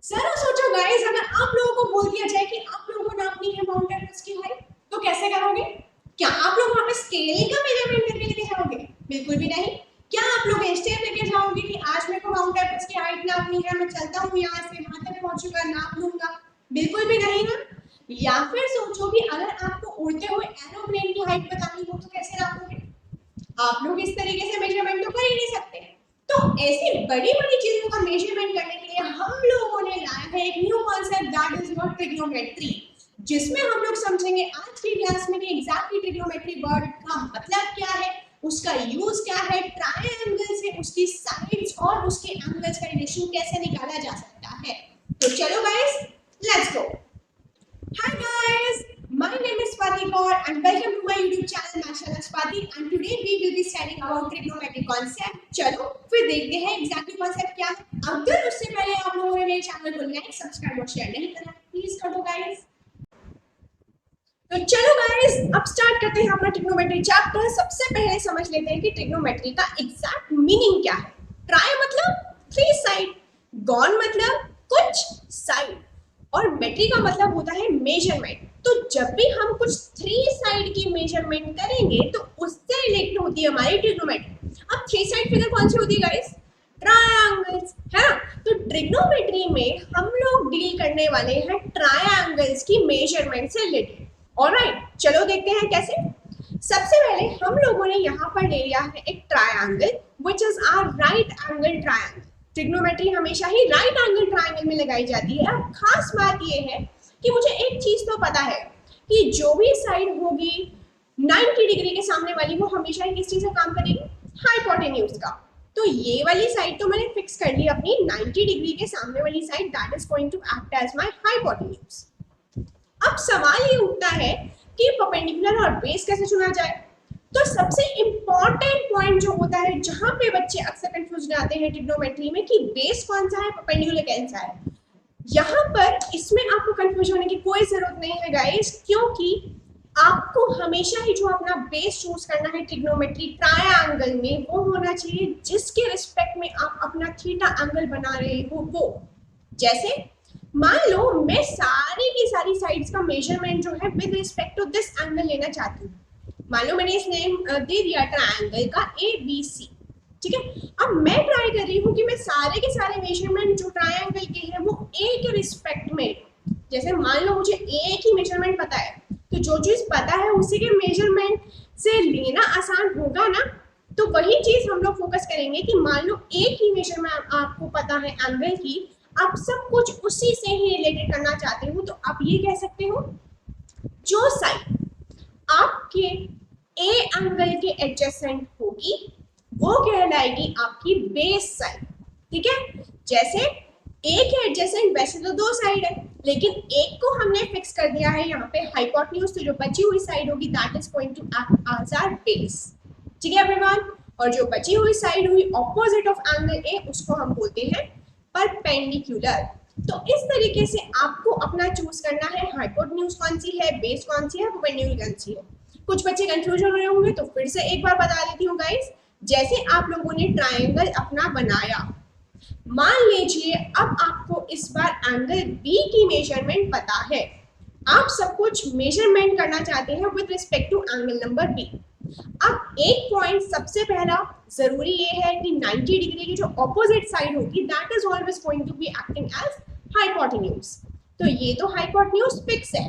जरा सोचो गाइस, अगर आप लोगों को बोल दिया जाए कि आप लोगों को नापनी है माउंट एवरेस्ट की हाइट, तो कैसे करोगे? क्या आप लोग वहां पे स्केल का मेजरमेंट करके लेके जाओगे? बिल्कुल भी नहीं। क्या आप लोग स्टेप लेके जाओगे कि आज मेरे को माउंट एवरेस्ट की हाइट नापनी है, मैं चलता हूँ यहाँ से वहां तक पहुंचूंगा, नाप लूंगा? बिल्कुल भी नहीं ना। या फिर सोचो कि अगर आपको उड़ते हुए एरोप्लेन की हाइट बतानी हो तो कैसे नापोगे? आप लोग इस तरीके से मेजरमेंट तो कर ही नहीं सकते। तो ऐसी बड़ी बड़ी चीजों का मेजरमेंट करने के लिए हम लोगों ने लाया है एक new concept, that is your trigonometry, जिसमें हम लोग समझेंगे आज की क्लास में कि एग्जैक्टली ट्रिग्नोमेट्री वर्ड का मतलब क्या है, उसका यूज क्या है, ट्रायंगल से उसकी साइड्स और उसके एंगल्स का रिलेशन कैसे निकाला जा सकता है। तो चलो guys, let's go. Hi guys, my name is Swati Kaur and welcome to my YouTube channel Mashallah Swati, and today we will be studying about trigonometry concept। चलो फिर देखते हैं एग्जैक्टली कॉन्सेप्ट क्या है। अगर उससे पहले आप लोगों ने मेरे चैनल को लाइक, सब्सक्राइब और शेयर नहीं करा, प्लीज कर दो गाइस। तो चलो गाइस, अब स्टार्ट करते हैं अपना ट्रिग्नोमेट्री चैप्टर। सबसे पहले समझ लेते हैं कि ट्रिग्नोमेट्री का एग्जैक्ट मीनिंग क्या है। ट्राई मतलब 3 साइड, गॉन मतलब कुछ साइड, और मेट्री का मतलब होता है मेजरमेंट। तो जब भी हम कुछ 3 साइड की मेजरमेंट करेंगे तो उससे रिलेटेड होती है हमारी ट्रिग्नोमेट्री। अब 3 साइड फिगर कौन सी होती है गाइस? ट्रायंगल्स, है ना। तो ट्रिग्नोमेट्री में हम लोग डील करने वाले हैं ट्रायंगल्स की मेजरमेंट से रिलेटेड। ऑलराइट, चलो देखते हैं कैसे। सबसे पहले हम लोगों ने यहाँ पर ले लिया है एक triangle which is our right angle triangle. Trigonometry हमेशा ही राइट एंगल ट्रायंगल में लगाई जाती है। अब खास बात यह है कि मुझे एक चीज तो पता है कि जो भी साइड होगी 90 डिग्री के सामने वाली, वो हमेशा ही किस चीज का काम करेगी? हाइपोटेन्यूज का। तो ये वाली साइड तो मैंने फिक्स कर ली अपनी 90 डिग्री के सामने वाली side, that is going to act as my hypotenuse. अब सवाल ये उठता है कि परपेंडिकुलर और बेस कैसे चुना जाए। तो सबसे इंपॉर्टेंट पॉइंट जो होता है, जहां पे बच्चे अक्सर कंफ्यूज जाते हैं ट्रिग्नोमेट्री में, कि बेस कौन सा है, परपेंडिकुलर कौन सा है। यहाँ पर इसमें आपको कंफ्यूज होने की कोई जरूरत नहीं है गाइस, क्योंकि आपको हमेशा ही जो अपना बेस चूज करना है ट्रिग्नोमेट्री ट्रायंगल में, वो होना चाहिए जिसके रिस्पेक्ट में आप अपना थीटा एंगल बना रहे हो वो। जैसे मान लो मैं सारी की सारी साइड्स का मेजरमेंट जो है with respect to this angle लेना चाहती हूँ। मान लो मैंने इस नेम दे दिया ट्रायंगल का ABC, ठीक है। अब मैं ट्राई कर रही हूँ कि मैं सारे के सारे मेजरमेंट जो ट्रायंगल के हैं वो A के रिस्पेक्ट में, जैसे मान लो मुझे A की मेजरमेंट पता है, तो जो चीज पता है उसी के मेजरमेंट से लेना आसान होगा ना। तो वही चीज हम लोग फोकस करेंगे कि मान लो A की मेजरमेंट आपको पता है एंगल की, आप सब कुछ उसी से ही रिलेटेड करना चाहते हो, तो आप ये कह सकते हो जो साइड आपके ए एंगल के एडजेसेंट होगी वो कहलाएगी आपकी बेस साइड, ठीक है। जैसे ए के एडजेसेंट वैसे तो 2 साइड है, लेकिन एक को हमने फिक्स कर दिया है यहाँ पे हाइपोटेन्यूज, तो जो बची हुई साइड होगी that is going to act as our base, ठीक है एवरीवन। और जो बची हुई साइड हुई ऑपोजिट ऑफ एंगल ए, उसको हम बोलते हैं परपेंडिकुलर। तो इस तरीके से आपको अपना चूज करना है हाइपोटेन्यूज कौन सी है, बेस कौन सी है, परपेंडिकुलर कौन सी है। कुछ बच्चे कंफ्यूजन हो रहे होंगे तो फिर से एक बार बता देती हूँ गाइस। जैसे आप लोगों ने ट्रायंगल अपना बनाया, मान लीजिए अब आपको इस बार एंगल बी की मेजरमेंट पता है, आप सब कुछ मेजरमेंट करना चाहते हैं with respect to angle number B. अब एक पॉइंट सबसे पहला जरूरी ये है कि 90 डिग्री की जो ऑपोजिट साइड होगी that is always going to be acting as hypotenuse. तो ये तो हाइपोटेन्यूज फिक्स है,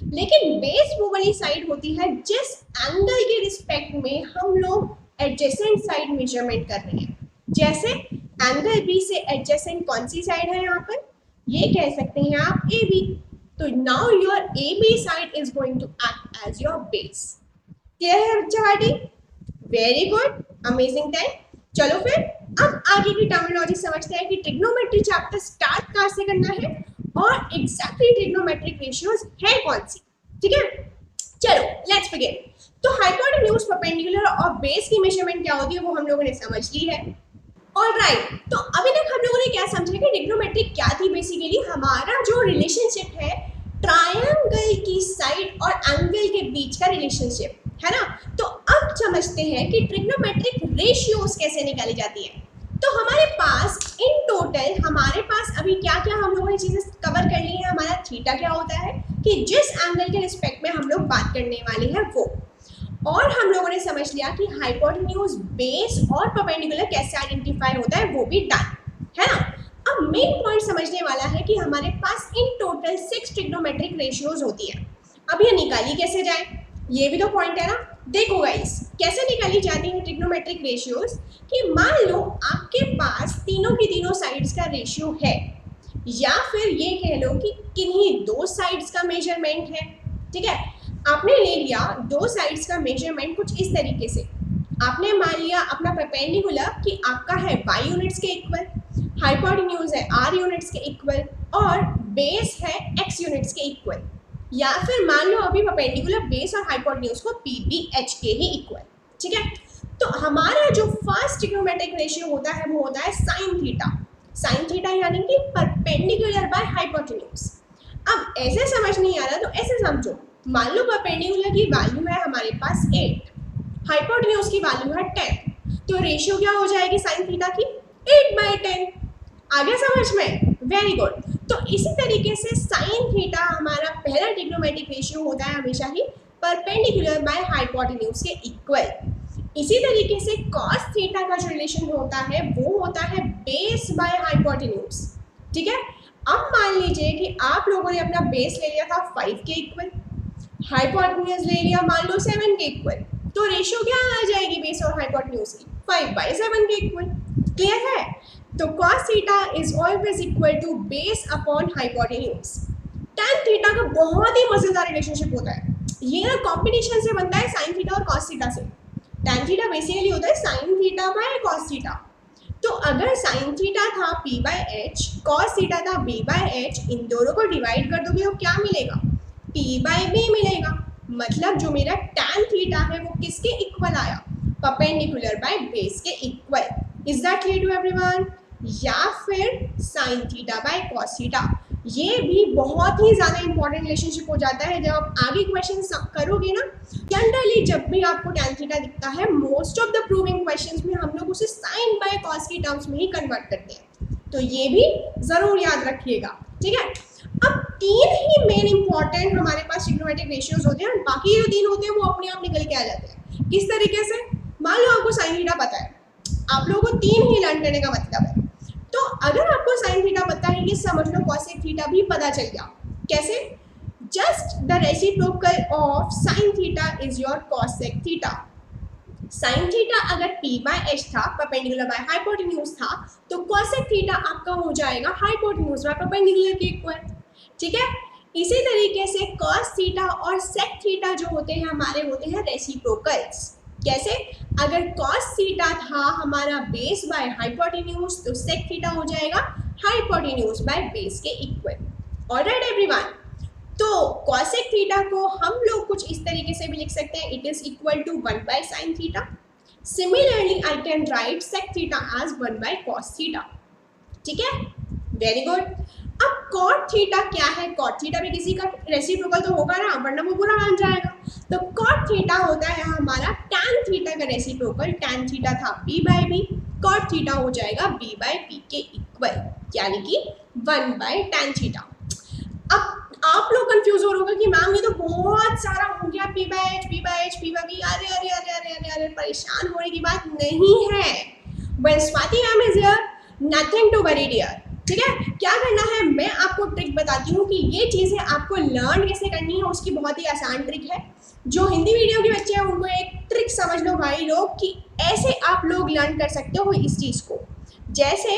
लेकिन बेस वो वाली साइड होती है जिस एंगल के रिस्पेक्ट में हम लोग एडजेसेंट साइड मेजरमेंट कर रहे हैं। जैसे एंगल बी से एडजेसेंट कौन सी साइड है यहाँ पर, ये कह सकते हैं आप AB। तो now your AB side is going to act as your base. Clear है बच्चा? Very good, amazing time. चलो फिर अब आगे की टर्मिनोलॉजी समझते हैं कि ट्रिग्नोमेट्री चैप्टर स्टार्ट कहाँ से करना है और एग्जैक्टली ट्रिग्नोमेट्रिक रेशियोज है कौन सी, ठीक है। चलो लेट्स बिगिन। तो हाइपोटेन्यूज, परपेंडिकुलर और बेस की मेजरमेंट क्या होती है वो हम लोगों ने समझ ली है। ऑलराइट, तो अभी तक हम लोगों ने क्या समझा कि ट्रिग्नोमेट्री क्या थी। बेसिकली हमारा जो रिलेशनशिप है ट्रायंगल की साइड और एंगल के बीच का रिलेशनशिप है ना। तो अब समझते हैं कि ट्रिग्नोमेट्रिक रेशियोज कैसे निकाली जाती है। तो हमारे पास इन टोटल हमारे पास अभी क्या क्या हम लोगों ने थीटा क्या होता है कि जिस एंगल के रिस्पेक्ट में हम लोग बात करने वाले हैं वो। और हम लोगों ने समझ लिया कि हाइपोटेन्यूज, बेस और परपेंडिकुलर कैसे आइडेंटिफाई होता है, वो भी डन है ना। अब मेन पॉइंट समझने वाला है कि हमारे पास इन टोटल 6 ट्रिग्नोमेट्रिक रेशियोज होती है। अब ये निकाली कैसे जाए, ये भी तो पॉइंट है ना। देखो गाइस, कैसे निकाली जाती है ट्रिग्नोमेट्रिक रेशियोज कि मान लो आपके पास तीनों की तीनों साइड्स का रेशियो है, या फिर ये कह लो कि किन्हीं दो साइड्स का मेजरमेंट है। ठीक है, आपने ले लिया दो साइड्स का मेजरमेंट कुछ इस तरीके से। आपने मान लिया अपना परपेंडिकुलर कि आपका है y यूनिट्स के इक्वल, हाइपोटेन्यूज है r यूनिट्स के इक्वल और बेस है x यूनिट्स के इक्वल, या फिर मान लो अभी परपेंडिकुलर बेस और हाइपोटेन्यूज को PBH के ही इक्वल। ठीक है, तो हमारा जो फर्स्ट ट्रिग्नोमेट्रिक रेशियो होता है वो होता है साइन थीटा। साइन थीटा यानी कि परपेंडिकुलर बाय हाइपोटेन्यूज। अब ऐसे समझ नहीं आ रहा तो ऐसे समझो, मान लो परपेंडिकुलर की वैल्यू है हमारे पास 8, हाइपोटेन्यूज की वैल्यू है 10, तो रेशियो क्या हो जाएगी साइन थीटा की 8/10। आगे समझ में, वेरी गुड। तो इसी तरीके से साइन थीटा हमारा पहला ट्रिग्नोमेट्रिक रेशियो होता है हमेशा ही परपेंडिकुलर बाय हाइपोटेन्यूज के इक्वल। इसी तरीके से कॉस थीटा का जो रिलेशन होता है वो होता है बेस बाय हाइपोटेन्यूज। ठीक है, अब मान लीजिए कि आप लोगों ने अपना बेस ले लिया था 5 के इक्वल, हाइपोटेन्यूज ले लिया मान लो 7 के इक्वल, तो रेशियो क्या आ जाएगी बेस और हाइपोटेन्यूज की 5/7 के इक्वल। क्लियर है, तो cos theta is always equal to base upon hypotenuse. tan theta का बहुत ही मजेदार रिलेशनशिप होता है, ये ना कॉम्बिनेशन से बनता है साइन थीटा और cos थीटा से। tan थीटा बेसिकली होता है sine theta bye cos theta. तो अगर साइन थीटा था p/h, cos थीटा था b/h, इन दोनों को डिवाइड कर दोगे तो क्या मिलेगा, p/b मिलेगा। मतलब जो मेरा tan थीटा है वो किसके इक्वल आया, परपेंडिकुलर बाय बेस के equal. Is that clear to everyone. या फिर sine theta by cos theta, ये भी बहुत ही ज़्यादा इंपॉर्टेंट रिलेशनशिप हो जाता है जब आप आगे क्वेश्चन करोगे ना। जनरली जब भी आपको tan थीटा दिखता है, most of the proving questions में हम लोग उसे साइन बाय कॉस की टर्म्स में ही कन्वर्ट करते हैं, तो ये भी ज़रूर याद रखिएगा। ठीक है, अब तीन ही मेन इंपॉर्टेंट हमारे पास ट्रिग्नोमेट्रिक रेशियोज होते हैं, बाकी जो तीन होते हैं वो अपने आप निकल के आ जाते हैं। किस तरीके से, मान लो आपको साइन थीटा पता है, आप लोगों को तीन ही लर्न करने का मतलब है, तो अगर आपको साइन थीटा पता है ये समझ लो कॉसेक थीटा भी पता चल गया। कैसे, just the reciprocal of sine theta is your cosec theta. Sine theta अगर p/h था, परपेंडिकुलर बाय हाइपोटेन्यूज था, तो कॉसेक थीटा आपका हो जाएगा हाइपोटेन्यूज बाय परपेंडिकुलर के इक्वल। ठीक है, इसी तरीके से कॉस थीटा और सेक थीटा जो होते हैं हमारे होते हैं रेसिप्रोकल्स। कैसे, अगर cos थीटा था हमारा बेस बाय हाइपोटेन्यूज, तो sec थीटा हो जाएगा हाइपोटेन्यूज बाय बेस के इक्वल। ऑलराइट एवरीवन, तो cosec थीटा को हम लोग कुछ इस तरीके से भी लिख सकते हैं, it is equal to 1/sin theta. Similarly I can write sec theta as 1/cos theta. ठीक है, वेरी गुड। अब cot थीटा क्या है, cot थीटा भी किसी का रेसिप्रोकल तो होगा ना, वरना वो बुरा मान जाएगा। तो cot थीटा होता है हमारा tan थीटा का रेसिप्रोकल, tan थीटा था p/b, cot थीटा हो जाएगा b/p के इक्वल, यानी कि 1/tan थीटा। अब आप लोग कंफ्यूज हो रहे होंगे कि मैम ये तो बहुत सारा हो गया, p/h, p/h, p/b, अरे अरे अरे अरे अरे अरे, परेशान होने की बात नहीं है। When Swati ma'am is here, nothing to worry dear। ठीक है, क्या करना है, मैं आपको ट्रिक बताती हूँ कि ये चीज़ें आपको लर्न कैसे करनी है, उसकी बहुत ही आसान ट्रिक है। जो हिंदी मीडियम के बच्चे हैं उनको एक ट्रिक समझ लो भाई लोग कि ऐसे आप लोग लर्न कर सकते हो इस चीज़ को। जैसे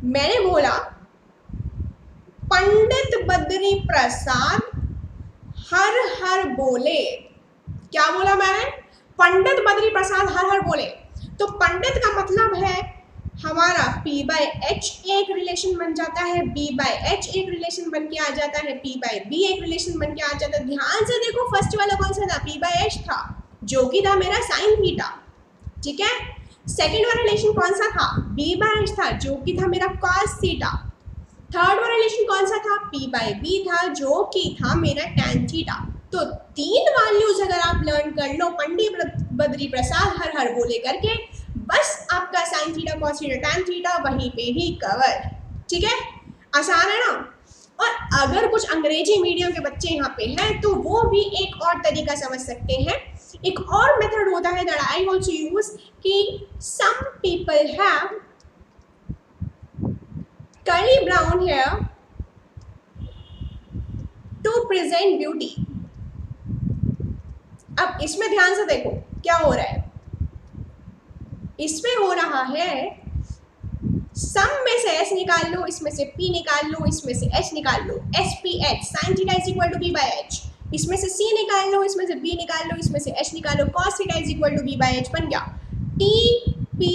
मैंने बोला पंडित बद्री प्रसाद हर हर बोले, क्या बोला मैंने, पंडित बद्री प्रसाद हर हर बोले। तो पंडित का मतलब है हमारा p/h एक रिलेशन बन जाता है, b/h एक रिलेशन बन के आ जाता है, p/b एक रिलेशन बन के आ जाता है। ध्यान से देखो, फर्स्ट वाला कौन सा था, p/h था, जो कि था मेरा साइन थीटा। ठीक है, सेकंड वाला रिलेशन कौन सा था, b/h था, जो कि था मेरा cos थीटा। थर्ड वाला रिलेशन कौन सा था, p/b था, जो कि था मेरा tan थीटा। तो तीन वैल्यूज अगर आप लर्न कर लो पंडित बद्री प्रसाद हर हर बोले करके, बस आपका sine theta, cos theta, tan theta वहीं पे ही कवर। ठीक है, आसान है ना। और अगर कुछ अंग्रेजी मीडियम के बच्चे यहाँ पे हैं तो वो भी एक और तरीका समझ सकते हैं। एक और मेथड होता है दैट आई आल्सो यूज कि some people have curly brown hair to present beauty. अब इसमें ध्यान से देखो क्या हो रहा है, इसमें हो रहा है सम में से s निकाल लो, इसमें से p निकाल लो, इसमें से h निकाल लो, s p h sin theta is equal to b by h, इसमें से c निकाल लो, इसमें से b निकाल लो, इसमें से h निकाल लो, cos theta is equal to b by h बन गया t p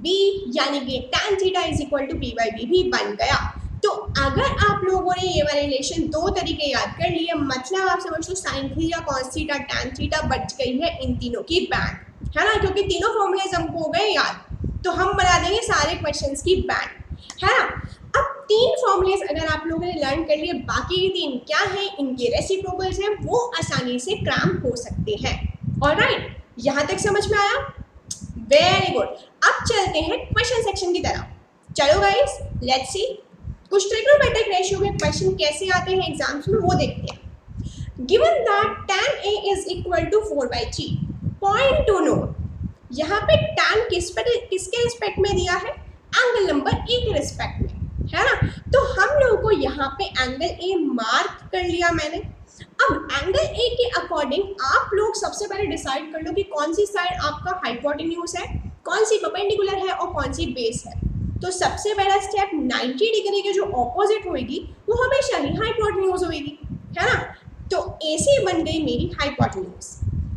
b, यानी कि tan theta is equal to p by b भी बन गया। तो अगर आप लोगों ने ये वाले रिलेशन दो तरीके याद कर लिए, मतलब आप समझ लो sin theta cos theta tan theta बच गई है इन तीनों की बैंड, है ना, क्योंकि तीनों फॉर्मूलेज हमको हो गए याद, तो हम बना देंगे सारे क्वेश्चंस की बैंड, है ना। अब तीन फॉर्मूलेज अगर आप लोगों ने लर्न कर लिए, बाकी के तीन क्या है, इनके रेसिप्रोकल्स हैं, वो आसानी से क्रैम्प हो सकते हैं। ऑलराइट, यहाँ तक समझ में आया? Very good. अब चलते हैं क्वेश्चन सेक्शन की तरफ। चलो गाइस, लेट्स सी कुछ ट्रिग्नोमेट्रिक रेशियो के क्वेश्चन कैसे आते हैं एग्जाम्स में, वो देखते हैं। Given that tan a is equal to 4/3, point to note, यहाँ पे tan किसके रिस्पेक्ट में दिया है, एंगल नंबर ए के रिस्पेक्ट में, है ना। तो हम लोगों को यहाँ पे एंगल ए मार्क कर लिया मैंने। अब एंगल ए के अकॉर्डिंग आप लोग सबसे पहले डिसाइड कर लो कि कौन सी साइड आपका हाइपोटेन्यूज है, कौन सी परपेंडिकुलर है और कौन सी बेस है। तो सबसे पहला स्टेप 90 डिग्री के जो ऑपोजिट होगी वो हमेशा ही हाइपोटेन्यूज होगी, है ना। तो AC बन गई मेरी हाइपोटेन्यूज।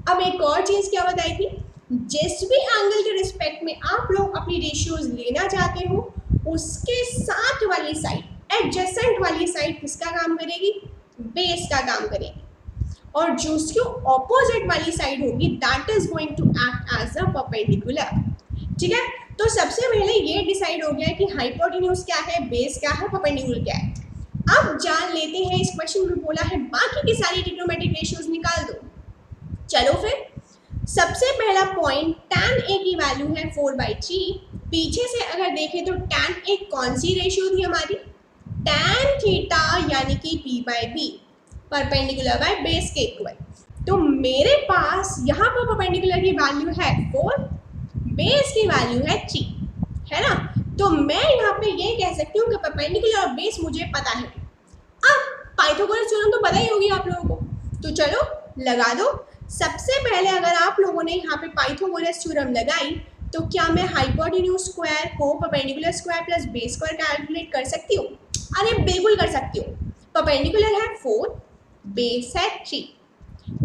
अब एक और चीज़ क्या बताई थी, जिस भी एंगल के रिस्पेक्ट में आप लोग अपनी रेशियोज लेना चाहते हो उसके साथ वाली साइड, एडजेसेंट वाली साइड किसका काम करेगी, बेस का काम करेगी, और जो उसकी ऑपोजिट वाली साइड होगी that is going to act as a perpendicular. ठीक है, तो सबसे पहले ये डिसाइड हो गया कि हाइपोटेन्यूज क्या है, बेस क्या है, परपेंडिकुलर क्या है। अब जान लेते हैं, इस क्वेश्चन में बोला है बाकी की सारी ट्रिग्नोमेट्रिक रेशियोज निकाल दो। चलो फिर, सबसे पहला पॉइंट tan a की वैल्यू है 4/3। पीछे से अगर देखें तो tan a कौन सी रेशियो थी हमारी, tan थीटा यानी कि p/b, परपेंडिकुलर बाय बेस के इक्वल। तो मेरे पास यहाँ पर परपेंडिकुलर की वैल्यू है 4, बेस की वैल्यू है 3, है ना। तो मैं यहाँ पे ये कह सकती हूँ कि परपेंडिकुलर और बेस मुझे पता है। अब पाइथागोरस थ्योरम तो पता ही होगी आप लोगों को, तो चलो लगा दो। सबसे पहले अगर आप लोगों ने यहाँ पे पाइथागोरस थ्योरम लगाई तो क्या मैं हाइपोटेन्यूज स्क्वायर को perpendicular square plus base square calculate कर सकती हूँ? अरे बिल्कुल कर सकती हूँ। परपेंडिकुलर है 4, बेस है 3,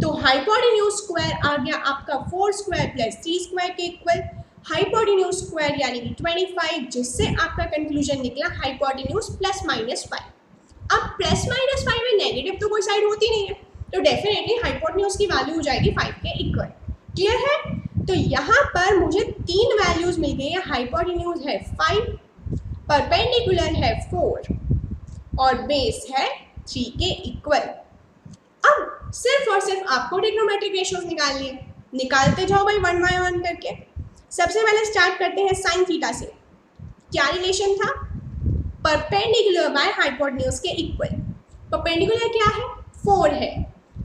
तो हाइपोटेन्यूज स्क्वायर आ गया आपका 4 स्क्वायर प्लस 3 स्क्वायर के इक्वल। हाइपोटेन्यूज स्क्वायर यानी कि 25, जिससे आपका कंक्लूजन निकला हाइपोटेन्यूज प्लस माइनस 5। अब प्लस माइनस 5 में नेगेटिव तो कोई साइड होती नहीं है, तो डेफिनेटली हाइपोटेन्यूज की वैल्यू हो जाएगी 5 के इक्वल। क्लियर है? तो यहाँ पर मुझे तीन वैल्यूज मिल गई है, हाइपोटेन्यूज है 5, परपेंडिकुलर है 4 और बेस है 3 के इक्वल। अब सिर्फ और सिर्फ आपको ट्रिग्नोमेट्रिक रेशियोज निकालनी है, निकालते जाओ भाई वन बाय वन करके। सबसे पहले स्टार्ट करते हैं साइन थीटा से। क्या रिलेशन था, परपेंडिकुलर बाय हाइपोटेन्यूज के इक्वल। परपेंडिकुलर क्या है, 4 है,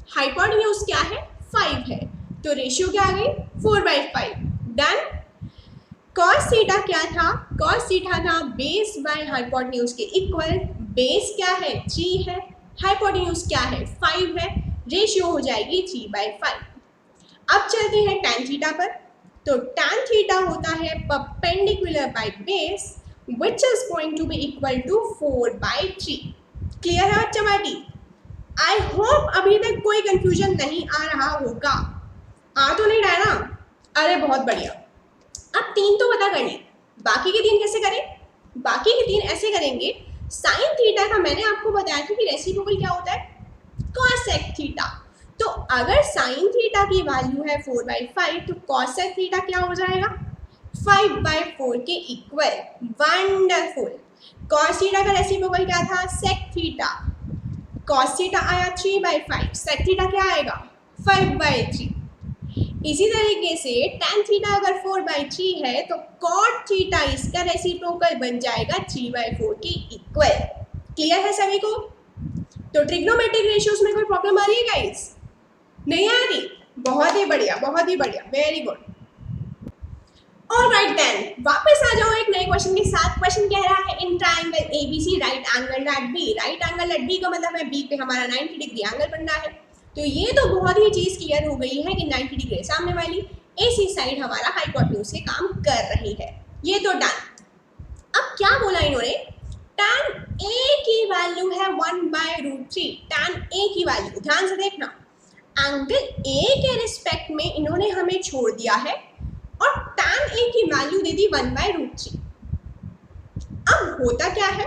हाइपोटेन्यूज क्या है, 5 है, तो रेशियो क्या आ गई 4/5। डन। कॉस थीटा क्या था, कॉस थीटा था बेस बाय हाइपोटेन्यूज के इक्वल। बेस क्या है, 3 है, हाइपोटेन्यूज क्या है, 5 है, रेशियो हो जाएगी 3/5। अब चलते हैं tan थीटा पर। तो tan थीटा होता है perpendicular by base which is going to be equal to 4/3। Clear है बच्चा बाटी? आई होप अभी तक कोई कंफ्यूजन नहीं आ रहा होगा। आ तो नहीं रहा ना? अरे बहुत बढ़िया। अब 3 तो पता कर ली, बाकी के 3 कैसे करें? बाकी के 3 ऐसे करेंगे, साइन थीटा का मैंने आपको बताया था कि रेसिप्रोकल क्या होता है, कॉसेक थीटा। तो अगर साइन थीटा की वैल्यू है 4/5 तो कॉसेक थीटा क्या हो जाएगा, 5/4 के इक्वल। वंडरफुल। कॉस थीटा का रेसिप्रोकल क्या था, सेक थीटा। कॉस थीटा आया 3/5, सेक थीटा क्या आएगा 5/3। इसी तरीके से tan थीटा अगर 4/3 है तो cot थीटा इसका रेसिप्रोकल बन जाएगा 3/4 के इक्वल। क्लियर है सभी को? तो ट्रिग्नोमेट्रिक रेशियोज में कोई प्रॉब्लम आ रही है गाइस? नहीं आ रही? बहुत ही बढ़िया, बहुत ही बढ़िया, वेरी गुड। ऑलराइट देन, वापस आ जाओ एक नए क्वेश्चन के साथ। क्वेश्चन कह रहा है in triangle ABC right angle at B. Right angle at B का मतलब है बी पे हमारा 90 डिग्री एंगल बनना है। तो ये तो बहुत ही चीज क्लियर हो गई है कि 90 डिग्री सामने वाली एसी साइड हमारा हाइपोटेन्यूज से काम कर रही है, ये तो डन। अब क्या बोला इन्होंने, tan A की वैल्यू है 1/√3। tan A की वैल्यू ध्यान से देखना, एंगल A के रिस्पेक्ट में इन्होंने हमें छोड़ दिया है और tan A की वैल्यू दे दी 1/√3। अब होता क्या है,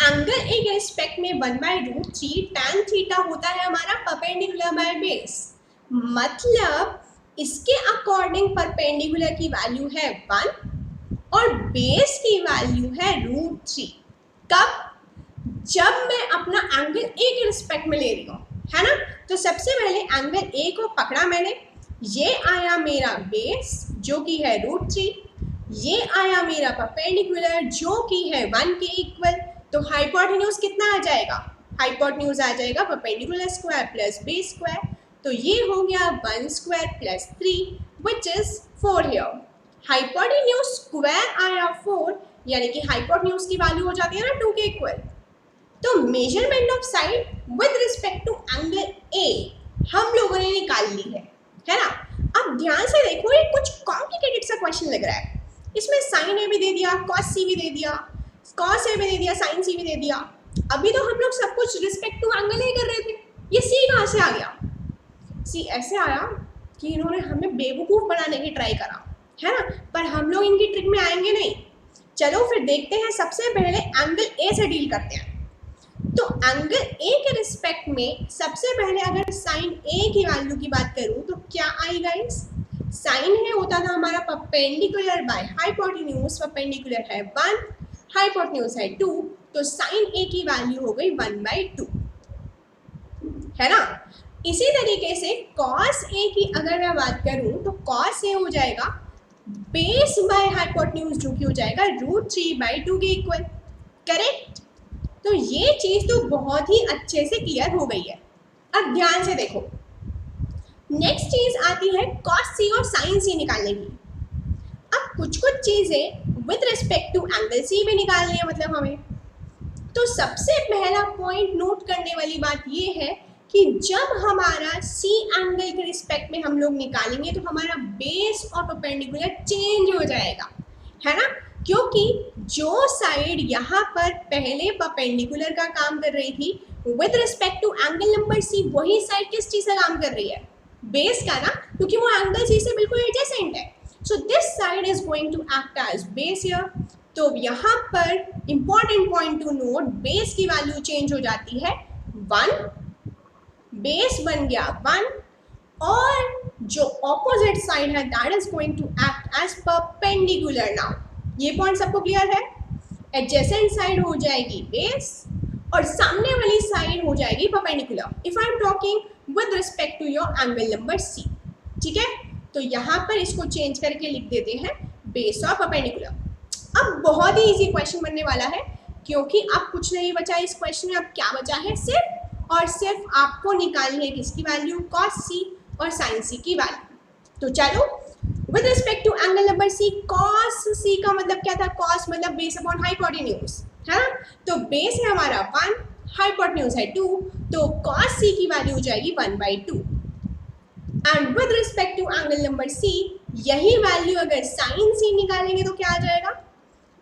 एंगल A के रिस्पेक्ट में 1/√3 tan थीटा होता है हमारा परपेंडिकुलर बाय बेस, मतलब इसके अकॉर्डिंग परपेंडिकुलर की वैल्यू है 1 और बेस की वैल्यू है √3। कब? जब मैं अपना एंगल A के रिस्पेक्ट में ले रही हूँ, है ना। तो सबसे पहले एंगल A को पकड़ा मैंने, ये आया मेरा बेस जो कि है √3, ये आया मेरा परपेंडिकुलर जो कि है 1 के इक्वल। तो हाइपोटेन्यूज कितना आ जाएगा, हाइपोटेन्यूज आ जाएगा perpendicular square plus base square. तो ये हो गया 1 square plus 3 which is 4 here. Hypotenuse square आया 4, यानी कि हाइपोटेन्यूज की वैल्यू हो जाती है ना 2 के इक्वल। तो measurement of side with respect to angle A हम लोगों ने निकाल ली है ना। अब ध्यान से देखो, ये कुछ कॉम्प्लिकेटेड सा क्वेश्चन लग रहा है। इसमें साइन A भी दे दिया, कॉस C भी दे दिया, कॉस A भी दे दिया, साइन C भी दे दिया। अभी तो हम लोग सब कुछ रिस्पेक्ट टू एंगल A कर रहे थे, ये C कहाँ से आ गया? C ऐसे आया कि इन्होंने हमें बेवकूफ़ बनाने की ट्राई करा, है ना। पर हम लोग इनकी ट्रिक में आएंगे नहीं। चलो फिर देखते हैं, सबसे पहले एंगल A से डील करते हैं। तो एंगल A के रिस्पेक्ट में सबसे पहले अगर साइन A की वैल्यू की बात करूं तो क्या आई गाइस? साइन है होता था हमारा परपेंडिकुलर बाय हाइपोटेन्यूज, परपेंडिकुलर है 1, हाइपोटेन्यूज है 2, तो साइन A की वैल्यू हो गई 1/2, है ना। इसी तरीके से कॉस A की अगर मैं बात करूं तो कॉस A हो जाएगा बेस बाय हाइपोटेन्यूज जो कि हो जाएगा √3/2 के इक्वल, करेक्ट। तो ये चीज़ तो बहुत ही अच्छे से क्लियर हो गई है। अब ध्यान से देखो, नेक्स्ट चीज़ आती है cos C और sin C निकालने की। अब कुछ कुछ चीज़ें with respect to angle C भी निकालनी है मतलब हमें। तो सबसे पहला पॉइंट नोट करने वाली बात ये है कि जब हमारा C एंगल के रिस्पेक्ट में हम लोग निकालेंगे तो हमारा बेस और परपेंडिकुलर चेंज हो जाएगा, है ना। क्योंकि जो साइड यहाँ पर पहले परपेंडिकुलर का काम कर रही थी with respect to angle number C, वही साइड किस चीज़ से काम कर रही है? बेस का ना, क्योंकि वो एंगल C से बिल्कुल एडजेसेंट है। So this side is going to act as base here. तो यहाँ पर important point to note, base की वैल्यू चेंज हो जाती है 1, बेस बन गया 1 और जो ऑपोजिट साइड है that is going to act as perpendicular. Now ये पॉइंट सबको क्लियर है? एडजेसेंट साइड हो जाएगी बेस और सामने वाली साइड हो जाएगी perpendicular, if I am talking with respect to your angle number C, ठीक है। तो यहाँ पर इसको चेंज करके लिख देते हैं बेस और परपेंडिकुलर। अब बहुत ही इजी क्वेश्चन बनने वाला है, क्योंकि अब कुछ नहीं बचा इस क्वेश्चन में। अब क्या बचा है? सिर्फ और सिर्फ आपको निकालनी है किसकी वैल्यू? cos C और sin C की वैल्यू। तो चलो, with respect to angle number C, cos C का मतलब क्या था? cos मतलब बेस अपॉन हाइपोटेन्यूज, है ना। तो बेस है हमारा 1, हाइपोटेन्यूज है 2, तो cos C की वैल्यू हो जाएगी 1/2। And with respect to angle number C, यही वैल्यू अगर sin C निकालेंगे तो क्या आ जाएगा?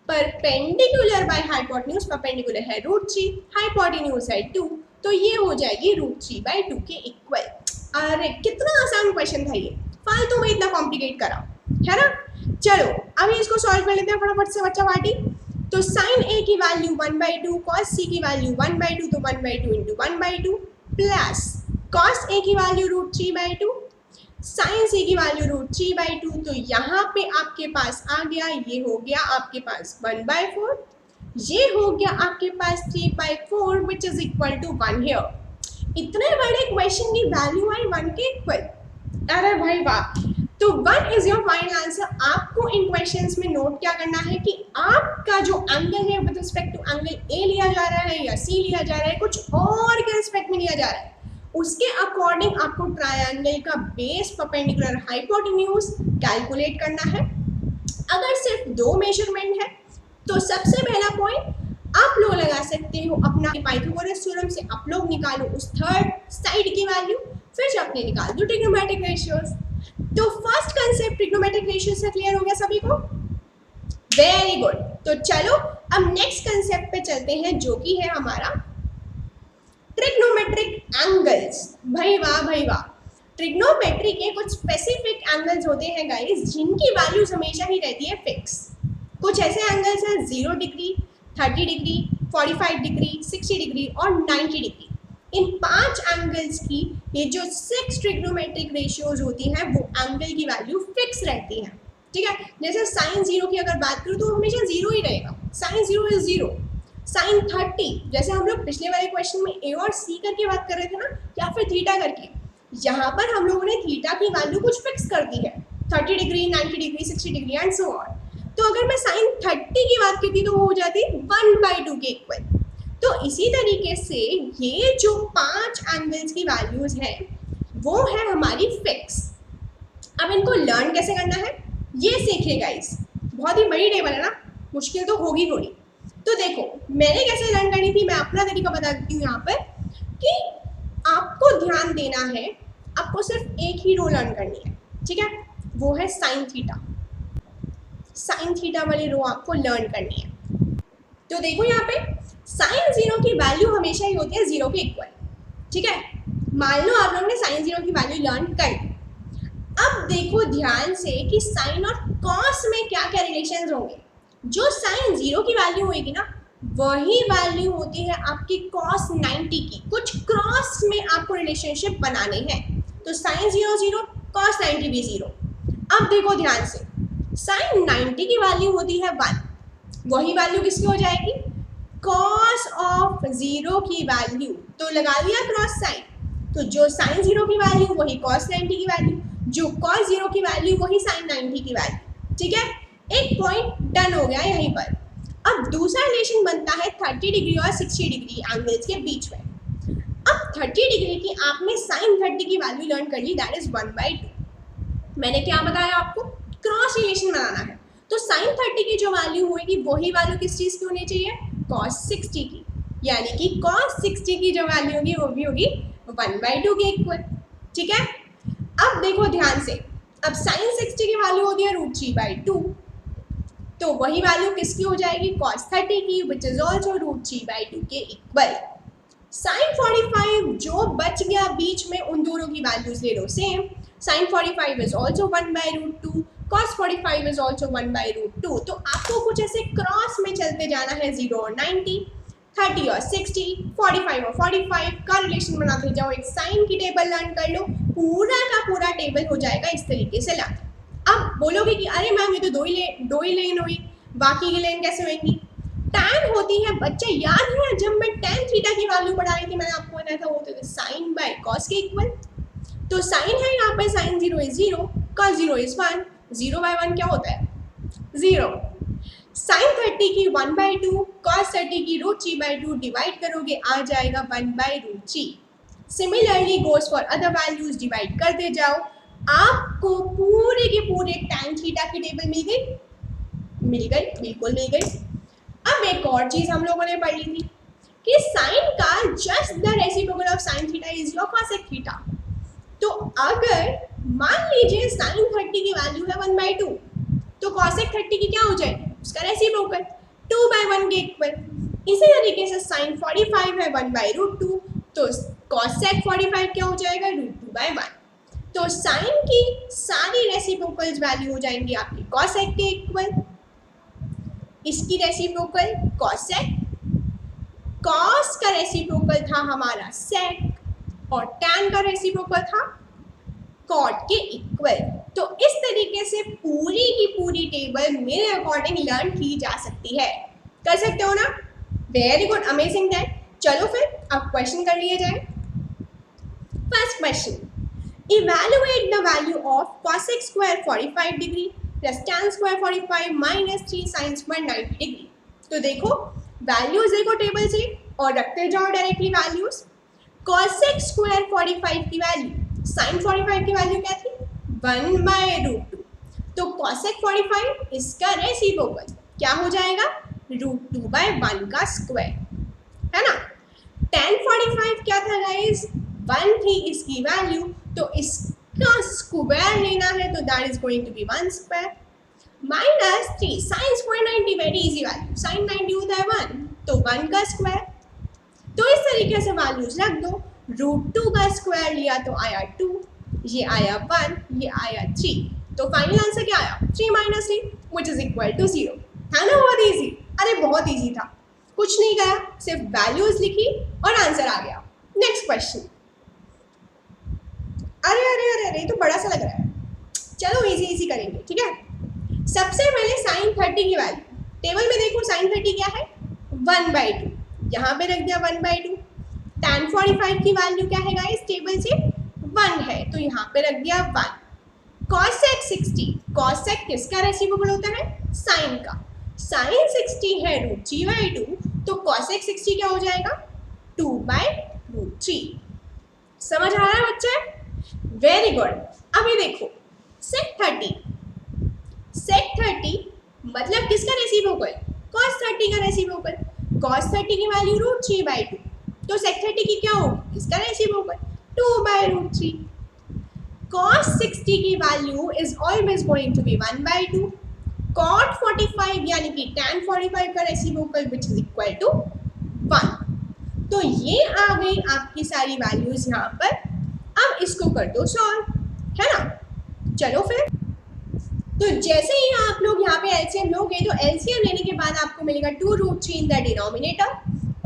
परपेंडिकुलर बाय हाइपोटेन्यूज, परपेंडिकुलर है √3, हाइपोटेन्यूज है 2, तो ये हो जाएगी √3/2 के इक्वल। अरे कितना आसान क्वेश्चन था ये, फालतू में इतना कॉम्प्लिकेट करा, है ना। चलो अभी इसको सॉल्व कर लेते हैं फटाफट से बच्चा पार्टी। तो sin A की वैल्यू 1/2, cos C की वैल्यू 1/2, तो 1/2 इंटू 1/2 प्लस cos A की वैल्यू √3/2, sin C की वैल्यू √3/2। तो यहाँ पे आपके पास आ गया, ये हो गया आपके पास 1/4, ये हो गया आपके पास 3/4 which is equal to 1 here. इतने बड़े क्वेश्चन की वैल्यू आई 1 के इक्वल, अरे भाई वाह। तो 1 इज योर फाइनल आंसर। आपको इन क्वेश्चंस में नोट क्या करना है कि आपका जो एंगल है with respect to angle A लिया जा रहा है या सी लिया जा रहा है, कुछ और के रिस्पेक्ट में लिया जा रहा है, उसके अकॉर्डिंग आपको ट्रायंगल का बेस परपेंडिकुलर हाइपोटेन्यूज कैलकुलेट करना है। अगर सिर्फ 2 मेजरमेंट है तो सबसे पहला पॉइंट आप लोग लगा सकते हो अपना पाइथागोरस थ्योरम से, आप लोग निकालो उस थर्ड साइड की वैल्यू, फिर जब अपने निकाल दो ट्रिग्नोमेट्रिक रेशियोज। तो फर्स्ट कंसेप्ट ट्रिग्नोमेट्रिक रेशियो से क्लियर हो गया सभी को? Very good. तो चलो अब नेक्स्ट कंसेप्ट पे चलते हैं जो कि है हमारा ट्रिग्नोमेट्रिक एंगल्स। भाई वाह भाई वाह। ट्रिग्नोमेट्री के कुछ स्पेसिफिक एंगल्स होते हैं गाइस जिनकी वैल्यूज हमेशा ही रहती है फिक्स। कुछ ऐसे एंगल्स हैं 0 डिग्री, 30 डिग्री, 45 डिग्री, 60 डिग्री और 90 डिग्री। इन 5 एंगल्स की ये जो 6 ट्रिग्नोमेट्रिक रेशियोज होती हैं वो एंगल की वैल्यू फिक्स रहती हैं। ठीक है, जैसे साइन 0 की अगर बात करूँ तो हमेशा 0 ही रहेगा, साइन 0 इज 0। साइन 30, जैसे हम लोग पिछले वाले क्वेश्चन में ए और सी करके बात कर रहे थे ना, या फिर थीटा करके, यहाँ पर हम लोगों ने थीटा की वैल्यू कुछ फिक्स कर दी है, 30 degree, 90 degree, 60 degree and so on. तो अगर मैं साइन 30 की बात करती तो वो हो जाती 1/2 के इक्वल। तो इसी तरीके से ये जो 5 एंगल्स की वैल्यूज हैं वो है हमारी फिक्स। अब इनको लर्न कैसे करना है ये सीखिए गाइस। बहुत ही बड़ी टेबल है ना, मुश्किल तो होगी थोड़ी। तो देखो मैंने कैसे लर्न करनी थी, मैं अपना तरीका बता देती हूँ यहाँ पर कि आपको ध्यान देना है, आपको सिर्फ एक ही रो लर्न करनी है। ठीक है, वो है साइन थीटा। साइन थीटा वाली रो आपको लर्न करनी है। तो देखो यहाँ पे साइन 0 की वैल्यू हमेशा ही होती है 0 के इक्वल। ठीक है, मान लो आप लोगों ने साइन 0 की वैल्यू लर्न कर ली। अब देखो ध्यान से कि साइन और कॉस में क्या क्या रिलेशंस होंगे। जो साइन 0 की वैल्यू होगी ना वही वैल्यू होती है आपकी कॉस 90 की। कुछ क्रॉस में आपको रिलेशनशिप बनाने हैं। तो साइन 0 0, कॉस 90 भी 0। अब देखो ध्यान से, साइन 90 की वैल्यू होती है 1, वही वैल्यू किसकी हो जाएगी, कॉस ऑफ 0 की वैल्यू। तो लगा दिया क्रॉस साइन, तो जो साइन 0 की वैल्यू वही कॉस 90 की वैल्यू, जो कॉस 0 की वैल्यू वही साइन 90 की वैल्यू। ठीक है, एक पॉइंट डन हो गया यहीं पर। अब दूसरा रिलेशन बनता है 30 डिग्री और 60 डिग्री एंगल्स के बीच में। अब 30 डिग्री की आपने साइन 30 की वैल्यू लर्न कर ली, दैट इज 1/2। मैंने क्या बताया आपको, क्रॉस रिलेशन बनाना है। तो साइन 30 की जो वैल्यू होगी वही वैल्यू किस चीज़ की होनी चाहिए, कॉस 60 की। यानी कि कॉस 60 की जो वैल्यू होगी वो भी होगी 1/2 के इक्वल। ठीक है, अब देखो ध्यान से, अब साइन 60 की वैल्यू होती है √3/2, तो वही वैल्यू किसकी हो जाएगी, cos 30 की, विच इज ऑल्सो √3/2 के इक्वल। साइन 45 जो बच गया बीच में, उन दोनों की वैल्यूज ले लो same. Sine 45 is also 1/√2, cos 45 is also 1/√2। तो आपको कुछ ऐसे क्रॉस में चलते जाना है, 0 और 90, 30 और 60, 45 और 45 का रिलेशन बनाते जाओ। एक साइन की टेबल लर्न कर लो, पूरा का पूरा टेबल हो जाएगा इस तरीके से लर्न। अब बोलोगे कि अरे मैम ये तो दो ही लेन हुई, बाकी की लेन कैसे होंगी। टैन होती है बच्चे, याद है जब मैं टैन थीटा की वैल्यू बढ़ा रही थी मैंने आपको बताया था वो तो साइन बाय कॉस के इक्वल। तो साइन है यहाँ पर साइन 0 इज 0, कॉस 0 इज 1, 0/1 क्या होता है 0। साइन 30 की 1/2, कॉस 30 की √3/2 डिवाइड करोगे आ जाएगा 1/√3। Similarly goes for other values, divide करते जाओ, आपको पूरे के पूरे टैन थीटा की टेबल मिल गई, बिल्कुल मिल गई। अब एक और चीज हम लोगों ने पढ़ ली थी कि साइन का just the reciprocal of sine theta is your cosec theta. तो अगर मान लीजिए साइन 30 की वैल्यू है 1/2, तो कॉसेक 30 की क्या हो जाएगी, उसका रेसिप्रोकल 2/1 के इक्वल। इसी तरीके से साइन 45 है 1/√2, तो कॉसेक 45 क्या हो जाएगा, √2/1। तो साइन की सारी रेसिप्रोकल्स वैल्यू हो जाएंगी आपकी कॉसेक के इक्वल। इसकी रेसिप्रोकल कॉसेक, कॉस का रेसिप्रोकल था हमारा सेक, और टैन का रेसिप्रोकल था कॉट के इक्वल। तो इस तरीके से पूरी की पूरी टेबल मेरे अकॉर्डिंग लर्न की जा सकती है। कर सकते हो ना, वेरी गुड, अमेजिंग दैट। चलो फिर अब क्वेश्चन कर लिए जाए। First question, evaluate the value of cosec square 45 degree plus tan square 45 minus 3 sin square 90 degree. तो देखो वैल्यूज देखो टेबल से और रखते जाओ डायरेक्टली वैल्यूज। cosec स्क्वायर 45 की वैल्यू sin 45 की वैल्यू क्या थी 1/√2। तो cosec 45 इसका रेसिप्रोकल क्या हो जाएगा √2/1 का स्क्वायर, है ना। tan 45 क्या था गाइस 1 थी इसकी वैल्यू, तो इसका स्क्वायर लेना है तो that is going to be 1 square minus 3 sin square 90 very easy value sin 90 होता है 1 तो 1 का स्क्वायर। तो इस तरीके से वैल्यूज रख दो। √2 का स्क्वायर लिया तो आया 2, ये आया 1, ये आया 3, तो फाइनल आंसर क्या आया 3 minus 3 which is equal to 0। है ना बहुत इजी, अरे बहुत इजी था, कुछ नहीं करा सिर्फ वैल्यूज लिखी और आंसर आ गया। Next question. अरे अरे अरे अरे तो बड़ा सा लग रहा है, चलो इजी इजी करेंगे, ठीक है। सबसे पहले sin 30 की वैल्यू टेबल में देखो sin 30 क्या है 1/2, यहाँ पे रख दिया 1/2। tan 45 की वैल्यू क्या है गाइस टेबल से 1 है तो यहाँ पे रख दिया 1। cosec 60, cosec किसका रेसिप्रोकल होता है sin का, sin 60 है √3/2 तो cosec 60 क्या हो जाएगा 2/√3। समझ आ रहा है बच्चे, वेरी गुड। अभी देखो sec 30 मतलब किसका रेसिप्रोकल cos 30 का रेसिप्रोकल, cos 30 की वैल्यू √3/2 तो sec 30 की क्या होगी इसका रेसिप्रोकल 2/√3। cos 60 की value is always going to be 1/2। cot 45 यानी कि tan 45 का reciprocal which is equal to 1। तो ये आ गई आपकी सारी वैल्यूज यहाँ पर। अब इसको कर दो सॉल्व, है ना। चलो फिर, तो जैसे ही आप लोग यहाँ पे एलसीएम लोगे तो एलसीएम लेने के बाद आपको मिलेगा 2√3 इन द डिनोमिनेटर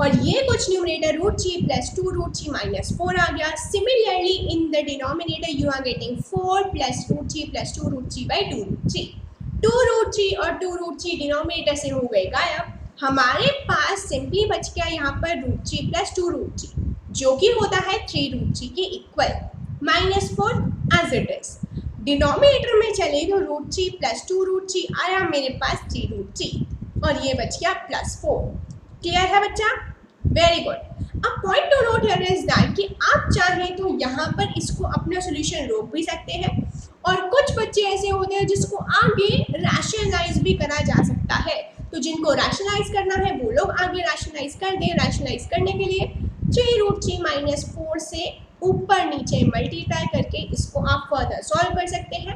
और ये कुछ न्यूमरेटर √3 प्लस 2√3 माइनस 4 आ गया। Similarly in the denominator you are getting 4 plus √3 plus 2√3/2√3। 2√3 और 2√3 डिनोमिनेटर से हो गए गायब। हमारे पास सिंपली बच गया यहाँ पर √3 प्लस 2√3 जो कि होता है 3√3 के इक्वल minus 4 as it is. Denominator में चले तो √3 प्लस 2√3 आया मेरे पास 3√3 और ये बच गया +4। क्लियर है बच्चा, वेरी गुड। अब point to note here is that कि आप चाहें तो यहाँ पर इसको अपना सोल्यूशन रोक भी सकते हैं और कुछ बच्चे ऐसे होते हैं जिसको आगे रैशनलाइज भी करा जा सकता है। तो जिनको रैशनलाइज करना है वो लोग आगे रैशनलाइज कर दें। रैशनलाइज करने के लिए 3√3 माइनस 4 से ऊपर नीचे मल्टीप्लाई करके इसको आप फर्दर सॉल्व कर सकते हैं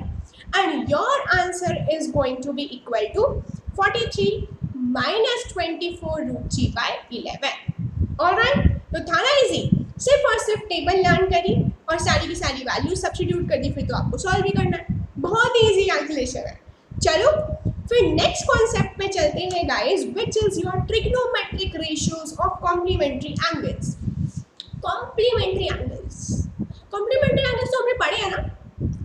and your answer is going to be equal to 43 minus 24√3/11। Alright, तो था ना इजी, सिर्फ और सिर्फ टेबल लर्न करी और सारी की सारी वैल्यू सब्स्टिट्यूट कर दी, फिर तो आपको सॉल्व भी करना है। बहुत ही इजी कैलकुलेशन है। चलो फिर नेक्स्ट कॉन्सेप्ट पे चलते हैं guys, which is your trigonometric ratios of complementary angles. Complementary angles, complementary angles तो हमने पढ़े हैं ना।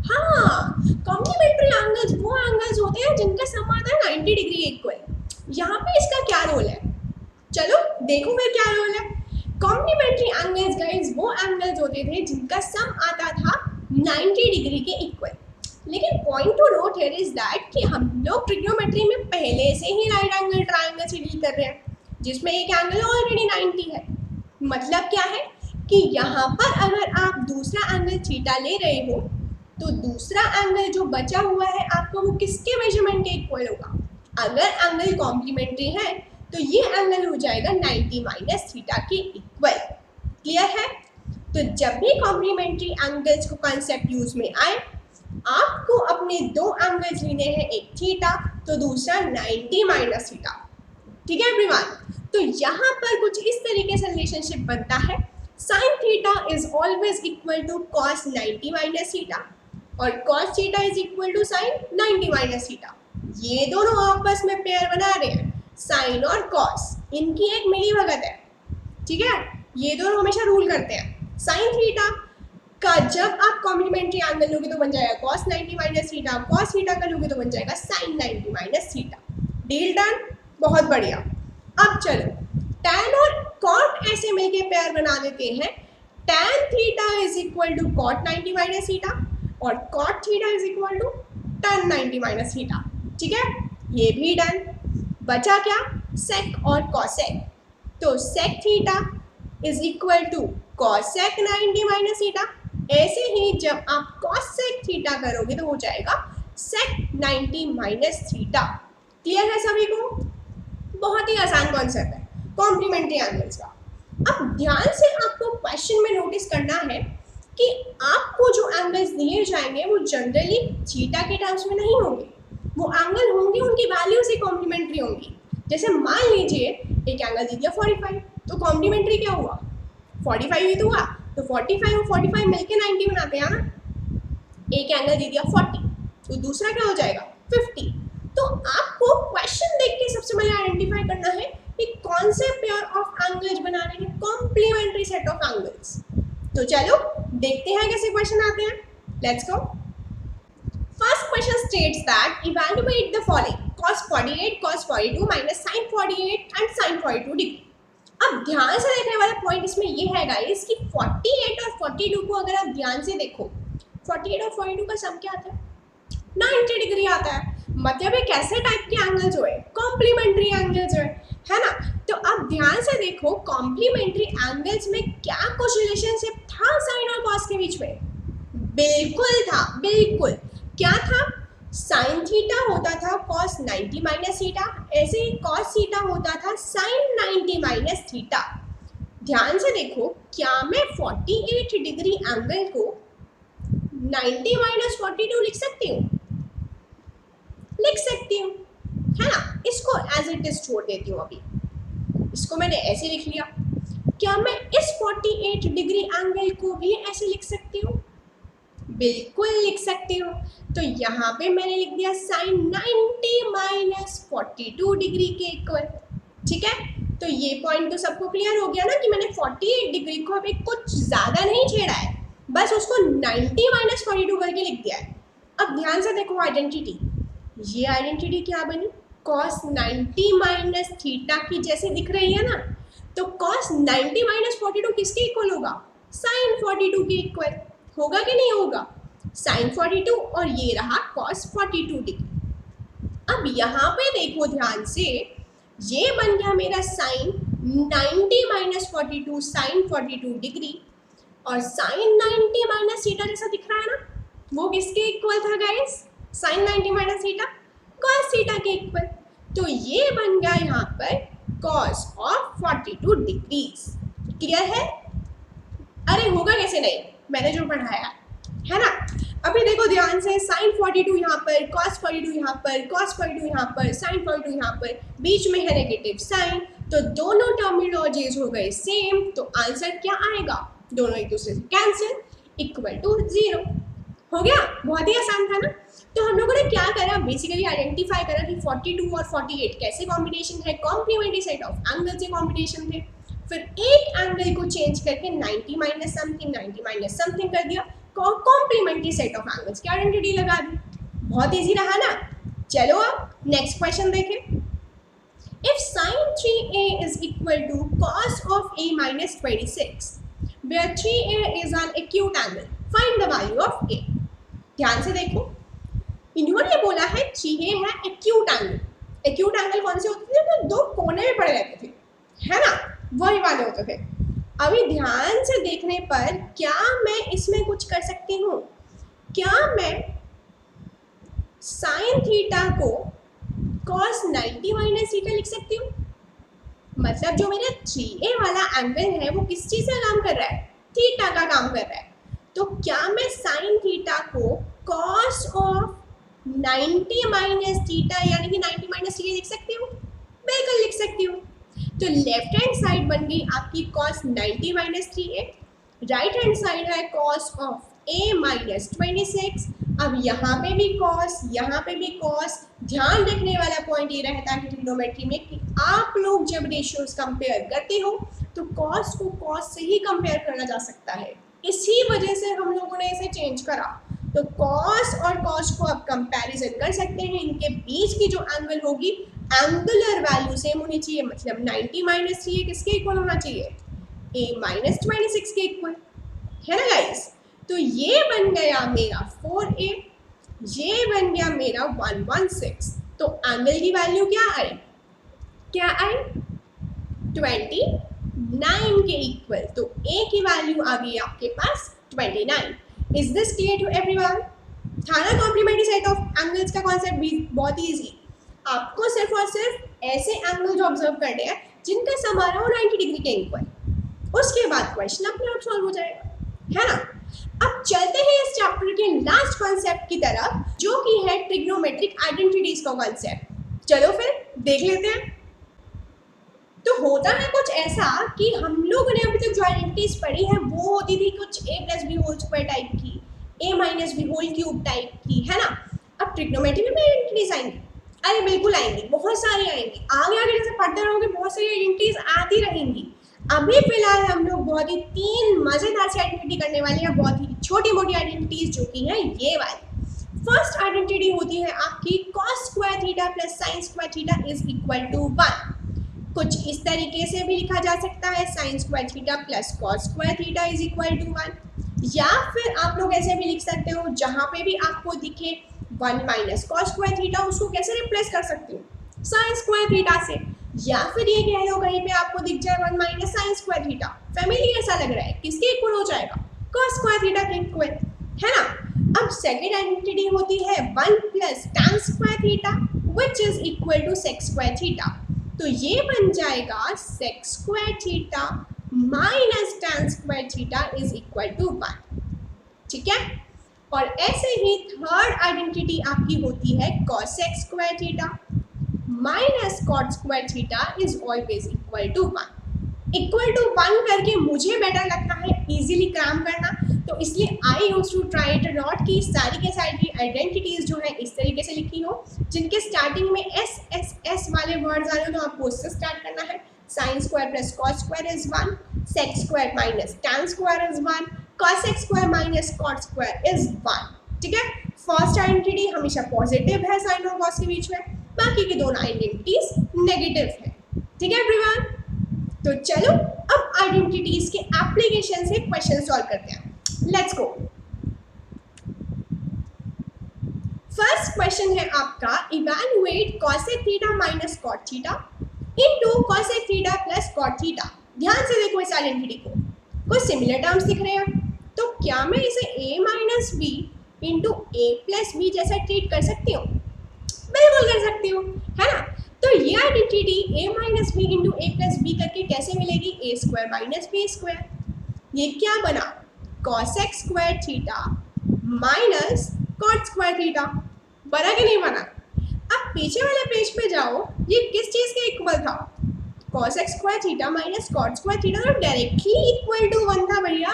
हाँ, कॉम्प्लीमेंट्री एंगल्स वो एंगल्स होते हैं जिनका सम आता है 90 डिग्री इक्वल। यहाँ पे इसका क्या रोल है, चलो देखो फिर क्या रोल है। कॉम्प्लीमेंट्री एंगल्स गाइस वो एंगल्स होते थे जिनका सम आता था 90 डिग्री के इक्वल। लेकिन point to note here is that कि हम लोग ट्रिग्नोमेट्री में पहले से ही राइट एंगल ट्रायंगल से डील कर रहे हैं जिसमें एक एंगल ऑलरेडी 90 है। मतलब क्या है कि यहाँ पर अगर आप दूसरा एंगल थीटा ले रहे हो तो दूसरा एंगल जो बचा हुआ है आपको वो किसके मेजरमेंट के इक्वल होगा। अगर एंगल कॉम्प्लीमेंट्री है तो ये एंगल हो जाएगा 90 माइनस थीटा के इक्वल। क्लियर है, तो जब भी कॉम्प्लीमेंट्री एंगल्स को कॉन्सेप्ट यूज में आए आपको अपने दो एंगल्स लेने हैं, एक थीटा तो दूसरा 90 माइनस थीटा। ठीक है एवरीवन, तो यहाँ पर कुछ इस तरीके से रिलेशनशिप बनता है, sine theta is always equal to cos 90 minus theta और cos theta is equal to sine 90 minus theta. ये दोनों आपस में पेयर बना रहे हैं, साइन और कॉस, इनकी एक मिली भगत है। ठीक है, ये दोनों हमेशा रूल करते हैं। साइन थीटा का जब आप कॉम्प्लीमेंट्री एंगल लोगे तो बन जाएगा cos 90 minus theta, cos theta का लोगे तो बन जाएगा sine 90 minus theta. Deal done, बहुत बढ़िया। अब चलो टैन और कॉट ऐसे मिलके पेयर बना देते हैं tan theta is equal to cot 90 minus theta और cot theta is equal to tan 90 minus theta. ठीक है, ये भी डन। बचा क्या, sec और cosec। तो sec theta is equal to cosec 90 minus theta. ऐसे ही जब आप cosec थीटा करोगे तो हो जाएगा sec 90 माइनस थीटा। क्लियर है सभी को? बहुत ही आसान कॉन्सेप्ट है कॉम्प्लीमेंट्री एंगल्स का। अब ध्यान से आपको क्वेश्चन में नोटिस करना है कि आपको जो एंगल्स दिए जाएंगे वो जनरली थीटा के टर्म्स में नहीं होंगे, वो एंगल होंगे उनकी वैल्यू से कॉम्प्लीमेंट्री होंगी। जैसे मान लीजिए एक एंगल दे दिया 45, तो कॉम्प्लीमेंट्री क्या हुआ, 45 ही तो हुआ, तो 45 और 45 मिलके 90 बनाते हैं ना। एक एंगल दे दिया 40, तो दूसरा क्या हो जाएगा 50। तो आपको क्वेश्चन देख के सबसे पहले आइडेंटिफाई करना है कि कौन से पेयर ऑफ एंगल्स बना रहे हैं कॉम्प्लीमेंट्री सेट ऑफ एंगल्स। तो चलो देखते हैं कैसे क्वेश्चन आते हैं। Let's go. First question states that evaluate the following cos 48 cos 42 minus sin 48 and sin 42 degree. अब ध्यान से देखने वाला पॉइंट इसमें ये है गाइस कि 48 और 42 को अगर आप ध्यान से देखो, 48 और 42 का सम क्या आता है, 90 डिग्री आता है। मतलब ये कैसे टाइप के एंगल्स जो है, कॉम्प्लीमेंट्री एंगल्स जो है ना। तो अब ध्यान से देखो कॉम्प्लीमेंट्री एंगल्स में क्या कुछ रिलेशनशिप था साइन और कॉस के बीच में, बिल्कुल था, बिल्कुल। क्या था, साइन थीटा होता था कॉस 90 माइनस थीटा, ऐसे ही कॉस थीटा होता था साइन 90 माइनस थीटा। ध्यान से देखो, क्या मैं 48 डिग्री एंगल को 90 माइनस 42 लिख सकती हूँ, लिख सकती हूँ, है ना। इसको एज इट इज छोड़ देती हूँ, अभी इसको मैंने ऐसे लिख लिया। क्या मैं इस 48 डिग्री एंगल को भी ऐसे लिख सकती हूँ, बिल्कुल लिख सकती हूँ। तो यहाँ पे मैंने लिख दिया साइन 90 माइनस 42 डिग्री के इक्वल। ठीक है, तो ये पॉइंट तो सबको क्लियर हो गया ना कि मैंने 48 डिग्री को अभी कुछ ज़्यादा नहीं छेड़ा है, बस उसको 90 माइनस 42 करके लिख दिया है। अब ध्यान से देखो आइडेंटिटी, ये आइडेंटिटी क्या बनी, कॉस 90 माइनस थीटा की जैसे दिख रही है ना। तो कॉस 90 माइनस 42 किसके इक्वल होगा, साइन 42 के इक्वल होगा कि नहीं होगा, साइन 42 और ये रहा कॉस 42 डिग्री। अब यहाँ पे देखो ध्यान से, ये बन गया मेरा साइन 90 माइनस 42 साइन 42 डिग्री, और साइन 90 माइनस थीटा जैसा दिख रहा है ना, वो किसके इक्वल था guys, sine 90 minus theta cos theta के इक्वल। तो ये बन गया यहाँ पर कॉस ऑफ 42 डिग्रीज। क्लियर है? अरे होगा कैसे नहीं, मैंने जो पढ़ाया है ना। अभी देखो ध्यान से, साइन 42 यहाँ पर, कॉस 42 यहाँ पर, कॉस 42 यहाँ पर, साइन 42 यहाँ पर, बीच में है नेगेटिव साइन, तो दोनों टर्मिनोलॉजीज हो गए सेम। तो आंसर क्या आएगा, दोनों एक दूसरे से कैंसिल, इक्वल टू 0 हो गया। बहुत ही आसान था ना। तो हम लोगों ने क्या करा, बेसिकली आइडेंटिफाई करा कि 42 और 48 कैसे कॉम्बिनेशन है, कॉम्प्लीमेंट्री सेट ऑफ एंगल से कॉम्बिनेशन थे। फिर एक एंगल को चेंज करके 90 माइनस समथिंग 90 माइनस समथिंग कर दिया, कॉम्प्लीमेंट्री सेट ऑफ एंगल्स की आइडेंटिटी लगा दी। बहुत इजी रहा ना। चलो अब नेक्स्ट क्वेश्चन देखें। If sin 3a is equal to cos of a minus 26 where 3a is an acute angle, find the value of a। ध्यान से देखो, इन्होंने बोला है 3a है एक्यूट एंगल। एक्यूट एंगल कौन से होते थे, तो दो कोने में पड़े रहते थे, है ना, वही वाले होते थे। अभी ध्यान से देखने पर क्या मैं इसमें कुछ कर सकती हूँ, क्या मैं साइन थीटा को कॉस 90 माइनस थीटा लिख सकती हूँ। मतलब जो मेरा 3a वाला एंगल है वो किस चीज़ का काम कर रहा है, थीटा का काम कर रहा है। तो क्या मैं साइन थीटा को कॉस ऑफ 90 माइनस थीटा यानी कि 90 माइनस थीटा लिख सकती हूँ, बिल्कुल लिख सकती हूँ। तो लेफ्ट हैंड साइड बन गई आपकी cos 90 minus 3a, right hand side है कॉस ऑफ a माइनस 26। अब यहाँ पे भी कॉस, यहाँ पे भी कॉस। ध्यान रखने वाला पॉइंट ये रहता है ट्रिग्नोमेट्री में कि आप लोग जब रेशियोज कंपेयर करते हो तो कॉस को कॉस से ही कंपेयर करना जा सकता है, इसी वजह से हम लोगों ने इसे चेंज करा। तो कॉस और कॉस को आप कंपैरिजन कर सकते हैं, इनके बीच की जो एंगल होगी एंगुलर वैल्यू सेम होनी चाहिए। मतलब 90 माइनस 3 किसके इक्वल होना चाहिए, a माइनस 26 के इक्वल। है ना गाइस। तो ये बन गया मेरा 4a, ये बन गया मेरा 116। तो एंगल की वैल्यू क्या आई, क्या आई 29 के इक्वल। तो a की वैल्यू आ गई आपके पास 29। Is this clear to everyone? था ना कॉम्प्लीमेंट्री सेट ऑफ एंगल्स का कॉन्सेप्ट भी बहुत इजी। आपको सिर्फ और सिर्फ ऐसे एंगल्स ऑब्जर्व करने हैं जिनका सम आ रहा हो 90 डिग्री के इक्वल, उसके बाद क्वेश्चन अपने आप सॉल्व हो जाएगा, है ना। अब चलते हैं इस चैप्टर के लास्ट कॉन्सेप्ट की तरफ, जो कि है ट्रिग्नोमेट्रिक आइडेंटिटीज का कॉन्सेप्ट। चलो फिर देख लेते हैं। तो होता है कुछ ऐसा कि हम लोगों ने अभी तक जो आइडेंटिटीज पढ़ी है वो होती थी कुछ a plus b whole square type की, a minus b whole cube type की, है ना। अब ट्रिग्नोमेट्री में आइडेंटिटीज आएंगी, अरे बिल्कुल आएंगी, बहुत सारी आएंगी, आगे आगे जैसे पढ़ते रहोगे बहुत सारी आइडेंटिटीज आती रहेंगी। अभी फिलहाल हम लोग बहुत ही 3 मजेदार सी आइडेंटिटी करने वाले हैं, बहुत ही छोटी मोटी आइडेंटिटीज जो कि है ये वाली। फर्स्ट आइडेंटिटी होती है आपकी cos square theta plus sin square theta is equal to 1। कुछ इस तरीके से भी लिखा जा सकता है sin square theta plus cos square theta is equal to 1। या फिर आप लोग ऐसे भी लिख सकते हो, जहां पे भी आपको दिखे 1 माइनस cos स्क्वायर थीटा, उसको कैसे रिप्लेस कर सकते हो sin स्क्वायर थीटा से। या फिर ये कह लो कहीं पे आपको दिख जाए 1 minus sin square theta, family ऐसा लग रहा है, किसके इक्वल हो जाएगा, cos स्क्वायर थीटा के इक्वल, है ना। अब सेकेंड आइडेंटिटी होती है 1 plus tan square theta which is equal to sec square theta. तो ये बन जाएगा sec square theta minus tan square theta is equal to 1, ठीक है। और ऐसे ही थर्ड आइडेंटिटी आपकी होती है cosec square theta minus cot square theta is always equal to 1। Equal to 1 करके मुझे बेटर लगता है इजीली काम करना, तो इसलिए I use to try it not कि सारी के सारी आइडेंटिटीज जो है इस तरीके से लिखी हो, जिनके स्टार्टिंग में एस एस एस वाले वर्ड्स आ रहे हो तो आपको उससे स्टार्ट करना है। Sine square plus cos square is 1, sec square minus tan square is 1, cosec square minus cot square is 1, ठीक है। फर्स्ट आइडेंटिटी हमेशा पॉजिटिव है साइन और cos के बीच में, बाकी की दोनों आइडेंटिटीज नेगेटिव है, ठीक है एवरीवन। तो चलो अब आइडेंटिटीज के एप्लीकेशन से क्वेश्चन सॉल्व करते हैं, लेट्स गो। फर्स्ट क्वेश्चन है आपका evaluate cosec theta minus cot theta into cosec theta plus cot theta. ध्यान से देखो इस आइडेंटिटी को, कुछ सिमिलर टर्म्स दिख रहे हैं, तो क्या मैं इसे a minus b into a plus b जैसा ट्रीट कर सकती हूँ? बिल्कुल कर सकती हूँ, है ना। तो ये identity a minus b into a plus b करके कैसे मिलेगी, a square minus b square. ये क्या बना, cosec square theta minus cot square theta, बना कि नहीं बना। अब पीछे वाले पेज पे जाओ, ये किस चीज के इक्वल था, cosec square theta minus cot square theta, तो डायरेक्टली इक्वल टू 1 था भैया।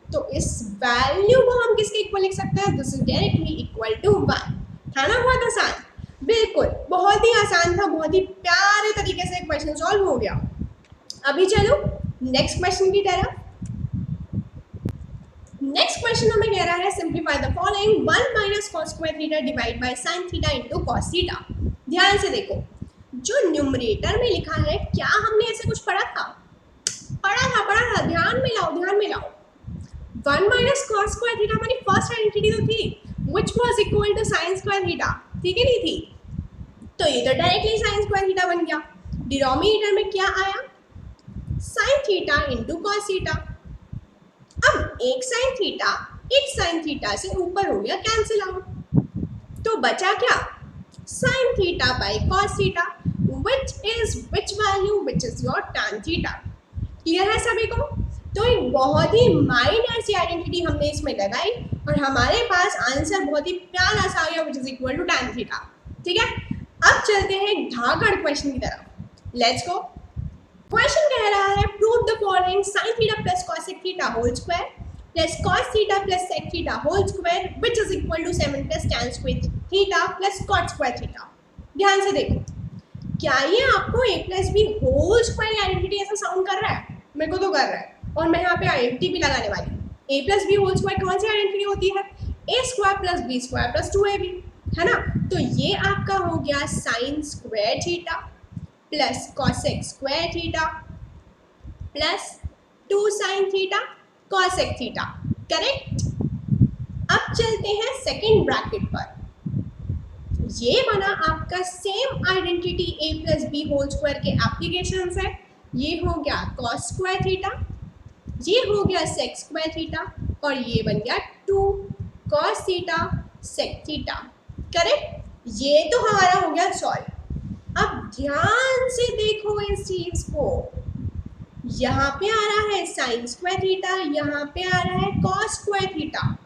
तो इस वैल्यू को हम किसके इक्वल लिख सकते हैं, this is directly equal to 1, था ना। बहुत आसान, बिल्कुल बहुत ही आसान था, बहुत ही प्यारे तरीके से क्वेश्चन सॉल्व हो गया। अभी चलो नेक्स्ट क्वेश्चन की तरफ। नेक्स्ट क्वेश्चन हमें कह रहा है simplify the following 1 minus cos square theta divide by sin theta into cos theta. ध्यान से देखो, जो न्यूमरेटर में लिखा है, क्या हमने ऐसे कुछ पढ़ा था, पढ़ा था, ध्यान में लाओ, ध्यान में लाओ। 1 माइनस cos स्क्वायर थीटा हमारी फर्स्ट आइडेंटिटी तो थी, which was equal to sin square theta, ठीक है नहीं थी, तो ये तो डायरेक्टली sin स्क्वायर थीटा बन गया। डिनोमिनेटर में क्या आया, sin theta into cos theta. अब एक sin थीटा से ऊपर हो गया कैंसिल आउट, तो बचा क्या, sin theta by cos theta which value which is your tan theta. Clear है सभी को। तो एक बहुत ही माइनर सी आइडेंटिटी हमने इसमें लगाई और हमारे पास आंसर बहुत ही प्यारा सा आ गया which is equal to tan theta, ठीक है। अब चलते हैं धाकड़ क्वेश्चन की तरफ, लेट्स गो। क्वेश्चन कह रहा है prove the following sin theta plus cosec theta whole square plus cos theta plus sec theta whole square which is equal to 7 plus tan square theta plus cot square theta. ध्यान से देखो, क्या ये आपको a plus b whole square identity ऐसा sound कर रहा है, मेरे को तो कर रहा है, और मैं यहाँ पे आइडेंटिटी भी लगाने वाली हूँ। a plus b whole square कौन सी आइडेंटिटी होती है, a square plus b square plus 2ab, है ना। तो ये आपका हो गया sin square theta plus cosec square theta plus 2 sin theta cosec theta, correct. अब चलते हैं सेकेंड ब्रैकेट पर। ये बना आपका same identity a plus b whole square के एप्लीकेशंस है। ये हो गया cos स्क्वायर थीटा, ये हो गया sec स्क्वायर थीटा, और ये बन गया 2 cos theta sec theta, correct. ये तो हमारा हो गया सॉल्व। अब ध्यान से देखो इस चीज को, यहाँ पे आ रहा है sin स्क्वायर थीटा, यहाँ पे आ रहा है cos स्क्वायर थीटा।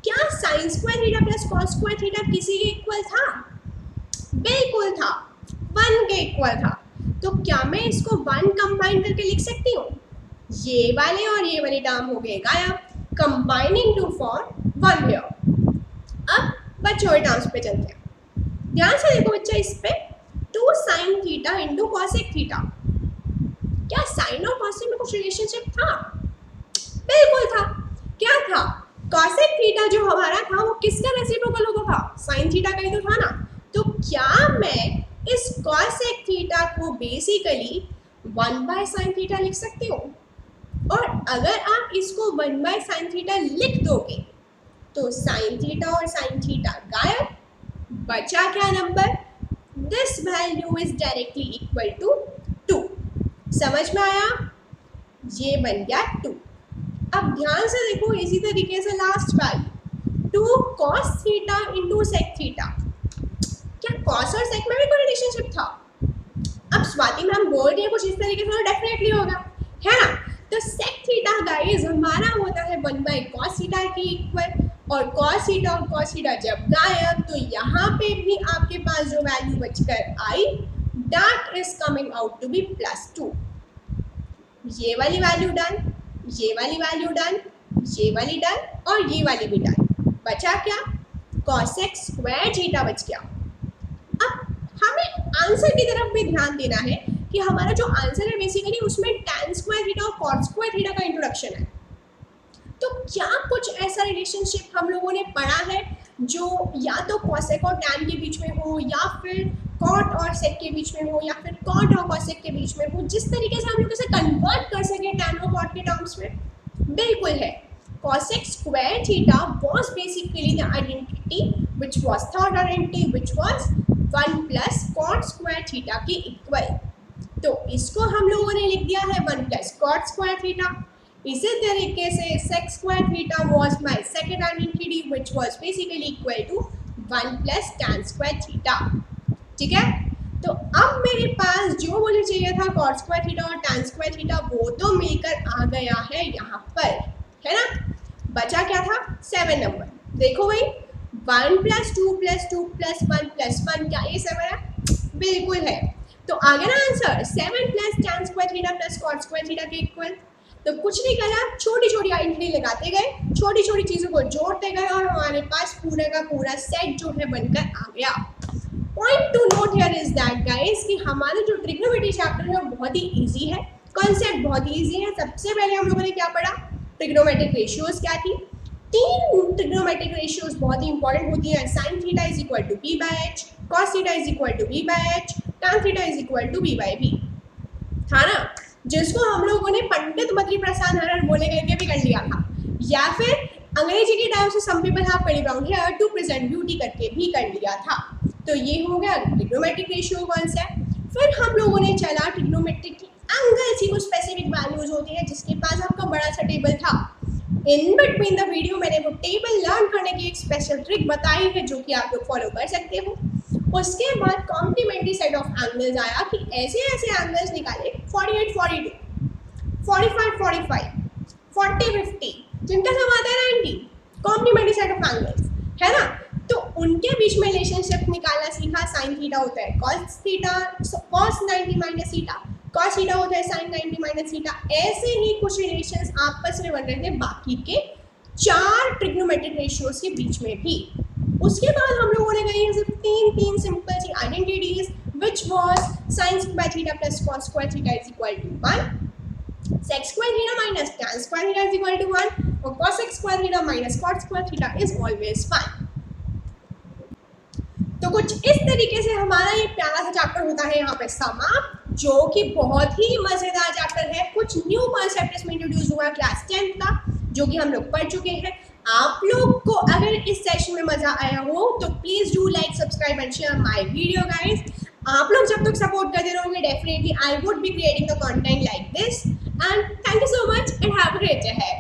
क्या sin square theta plus cos square theta किसी के इक्वल था? बिल्कुल था, 1 के इक्वल था। तो क्या मैं इसको 1 कंबाइन करके लिख सकती हूँ? ये वाले और ये वाले टर्म हो गए गायब, कंबाइनिंग टू फॉर्म 1 हियर। अब बच्चों के टर्म्स पे चलते हैं। ध्यान से देखो बच्चा, इस पे 2 sin theta into cosec theta. क्या साइन और कॉसेक में कुछ रिलेशनशिप था? बिल्कुल था। क्या था? कॉसेक थीटा जो हमारा था वो किसका रेसिप्रोकल होता था? साइन थीटा का ही तो था ना। तो क्या मैं इस कॉसेक थीटा को बेसिकली 1 बाय साइन थीटा लिख सकती हूँ? और अगर आप इसको 1 बाय साइन थीटा लिख दोगे तो साइन थीटा और साइन थीटा गायब, बचा क्या नंबर? This value is directly equal to 2। समझ में आया? ये बन गया 2। अब ध्यान से देखो इसी तरीके से last value 2 cos theta into sec theta. क्या cos और सेक में भी कोई रिलेशनशिप था? अब स्वाति मैम बोल रही है कुछ इस तरीके से, डेफिनेटली होगा, है ना। तो सेक थीटा गाइस हमारा होता है 1 बाय cos थीटा के इक्वल, और cos थीटा और cos थीटा जब गायब तो यहाँ पे भी आपके पास जो वैल्यू बचकर आई that is coming out to be +2। ये वाली वैल्यू डन, ये वाली वैल्यू डन, ये वाली डन और ये वाली भी डन। बचा क्या? cosec स्क्वायर थीटा बच गया। अब हमें आंसर की तरफ भी ध्यान देना है कि हमारा जो आंसर है बेसिकली उसमें tan स्क्वायर थीटा और cot स्क्वायर थीटा का इंट्रोडक्शन है। तो क्या कुछ ऐसा रिलेशनशिप हम लोगों ने पढ़ा है जो या तो cosec और tan के बीच में हो, या फिर cot और sec के बीच में हो, या फिर cot और cosec के बीच में हो, जिस तरीके से हम लोग इसे कन्वर्ट कर सकें tan और cot के टर्म्स में? बिल्कुल है। cosec square theta was basically the identity which was third identity which was 1 plus cot square theta के इक्वल। तो इसको हम लोगों ने लिख दिया है 1 plus cot स्क्वायर थीटा। इसी तरीके से sec square theta was my second identity which was basically equal to 1 plus tan square theta. ठीक है, तो अब मेरे पास जो मुझे चाहिए था cot स्क्वायर थीटा और tan स्क्वायर थीटा वो तो मिलकर आ गया है यहाँ पर, है ना। बचा क्या था? 7 नंबर। देखो भाई 1 + 2 + 2 + 1 + 1, क्या ये 7 है? बिल्कुल है। तो आ गया ना answer 7 + tan square theta + cot square theta के इक्वल। तो कुछ नहीं करा, छोटी छोटी आइडेंटिटी लगाते गए, छोटी छोटी चीज़ों को जोड़ते गए और हमारे पास पूरा का पूरा सेट जो है बनकर आ गया। Point to note here is that guys कि हमारा जो ट्रिग्नोमेट्री चैप्टर है वो बहुत ही इजी है, कॉन्सेप्ट बहुत ही इजी है। सबसे पहले हम लोगों ने क्या पढ़ा? ट्रिग्नोमेट्रिक रेशियोज क्या थी? 3 ट्रिग्नोमेट्रिक रेशियोज बहुत ही इंपॉर्टेंट होती हैं। Sine theta is equal to p/h, cos theta is equal to v/h, tan theta is equal to v/v, था ना, जिसको हम लोगों ने पंडित बद्री प्रसाद हरर बोले करके भी कर लिया था, या फिर अंग्रेजी के टाइम से some people have curry brown hair to present beauty करके भी कर लिया था। तो ये हो गया ट्रिग्नोमेट्रिक रेशियो कॉन्सेप्ट। फिर हम लोगों ने चला ट्रिग्नोमेट्रिक की एंगल्स की कुछ स्पेसिफिक वैल्यूज होती है जिसके पास आपका बड़ा सा टेबल था। इन बिटवीन द वीडियो मैंने वो टेबल लर्न करने की एक स्पेशल ट्रिक बताई है जो कि आप लोग फॉलो कर सकते हो। उसके बाद कॉम्प्लीमेंट्री सेट ऑफ एंगल्स आया कि ऐसे ऐसे एंगल्स निकाले 48 42 45 45 40 50 जिनका सम आता है 90, कॉम्प्लीमेंट्री सेट ऑफ एंगल्स, है ना। तो उनके बीच में रिलेशनशिप निकालना सीखा। साइन थीटा होता है cos theta, cos 90 minus theta, cos theta होता है sin 90 माइनस थीटा। ऐसे ही कुछ रिलेशंस आपस में बन रहे थे बाकी के 4 ट्रिग्नोमेट्रिक रेशियोज के बीच में भी। उसके बाद हम लोगों ने कही सिर्फ 3 सिंपल सी identities which was sin square theta plus cos square theta is equal to 1, sec square theta minus tan square theta is equal to 1, और cosec square theta minus cot square theta is always 1। तो कुछ इस तरीके से हमारा ये प्यारा सा चैप्टर होता है यहाँ पे समाप्त, जो कि बहुत ही मजेदार चैप्टर है। कुछ न्यू कॉन्सेप्ट इसमें इंट्रोड्यूस हुआ क्लास 10th का, जो कि हम लोग पढ़ चुके हैं। आप लोग को अगर इस सेशन में मजा आया हो तो please do like, subscribe and share my video guys. आप लोग जब तक सपोर्ट करते रहोगे definitely I would be creating the content like this, and thank you so much and have a great day.